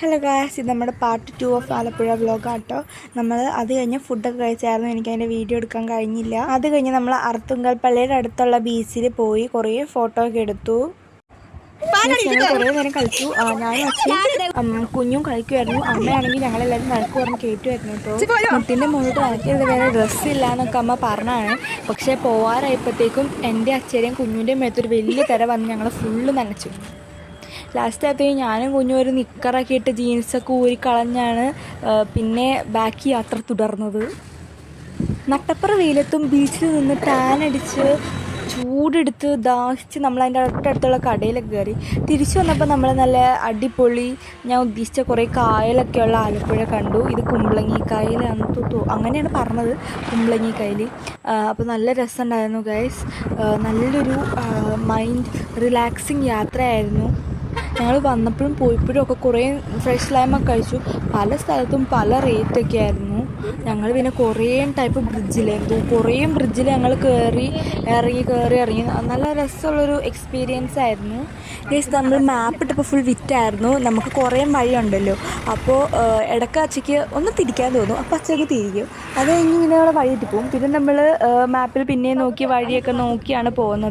Hello guys, ഇത് നമ്മുടെ part 2 of Alappuzha വ്ലോഗാട്ടോ. നമ്മൾ അത് കഴിഞ്ഞ് ഫുഡൊക്കെ കഴിച്ചായിരുന്നു. എനിക്കതിൻ്റെ വീഡിയോ എടുക്കാൻ കഴിഞ്ഞില്ല. അത് കഴിഞ്ഞ് നമ്മൾ അർത്തുങ്കൽ പള്ളിയുടെ അടുത്തുള്ള ബീച്ചിൽ പോയി കുറേ ഫോട്ടോ ഒക്കെ എടുത്തു. ഞങ്ങൾ കുറേ നേരം കളിച്ചു. ഞാനും അച്ഛനും കുഞ്ഞും കളിക്കുമായിരുന്നു. അമ്മയാണെങ്കിൽ ഞങ്ങളെല്ലാവരും വഴക്ക് പറഞ്ഞ് കയറ്റുമായിരുന്നു കേട്ടോ. മുട്ടിൻ്റെ മുകളിൽ വഴക്കിയത് വേറെ ഡ്രസ്സില്ല എന്നൊക്കെ അമ്മ പറഞ്ഞാണ്. പക്ഷേ പോവാറായപ്പോഴത്തേക്കും എൻ്റെ അച്ഛൻ്റെയും കുഞ്ഞിൻ്റെയും മേത്തൊരു വലിയ തിര വന്ന് ഞങ്ങൾ ഫുള്ള് നനച്ചു. ലാസ്റ്റ് ആയപ്പോഴത്തേക്കും ഞാനും കുഞ്ഞും ഒരു നിക്കറൊക്കെ ഇട്ട് ജീൻസൊക്കെ ഊരിക്കളഞ്ഞാണ് പിന്നെ ബാക്കി യാത്ര തുടർന്നത്. നട്ടപ്പുറ വെയിലത്തും ബീച്ചിൽ നിന്ന് ടാനടിച്ച് ചൂടെടുത്ത് ദാഹിച്ച് നമ്മൾ അതിൻ്റെ അടുത്തടുത്തുള്ള കടയിലൊക്കെ കയറി. തിരിച്ചു വന്നപ്പോൾ നമ്മൾ നല്ല അടിപൊളി ഞാൻ ഉദ്ദേശിച്ച കുറേ കായലൊക്കെയുള്ള ആലപ്പുഴ കണ്ടു. ഇത് കുമ്പളങ്ങി കായലാണെന്ന് അങ്ങനെയാണ് പറഞ്ഞത്, കുമ്പളങ്ങി കായൽ. അപ്പോൾ നല്ല രസമുണ്ടായിരുന്നു ഗൈസ്. നല്ലൊരു മൈൻഡ് റിലാക്സിങ് യാത്രയായിരുന്നു. ഞങ്ങൾ വന്നപ്പോഴും പോയപ്പോഴും ഒക്കെ കുറേ ഫ്രഷ് ലൈമൊക്കെ കഴിച്ചു. പല സ്ഥലത്തും പല റേറ്റൊക്കെ ആയിരുന്നു. ഞങ്ങൾ പിന്നെ കുറേ ടൈപ്പ് ബ്രിഡ്ജിലായിരുന്നു. കുറേ ബ്രിഡ്ജിൽ ഞങ്ങൾ കയറി ഇറങ്ങി നല്ല രസമുള്ളൊരു എക്സ്പീരിയൻസ് ആയിരുന്നു. ജസ്റ്റ് നമ്മൾ മാപ്പ് ഇട്ടപ്പോൾ ഫുൾ വിറ്റായിരുന്നു. നമുക്ക് കുറേ വഴിയുണ്ടല്ലോ. അപ്പോൾ ഇടയ്ക്ക് അച്ചയ്ക്ക് ഒന്ന് തിരിക്കാൻ തോന്നും. അപ്പോൾ അച്ചയ്ക്ക് തിരിക്കും. അത് കഴിഞ്ഞ് ഇങ്ങനെ വഴി തെറ്റിപ്പോവും. പിന്നെ നമ്മൾ മാപ്പിൽ പിന്നെയും നോക്കി വഴിയൊക്കെ നോക്കിയാണ് പോകുന്നത്.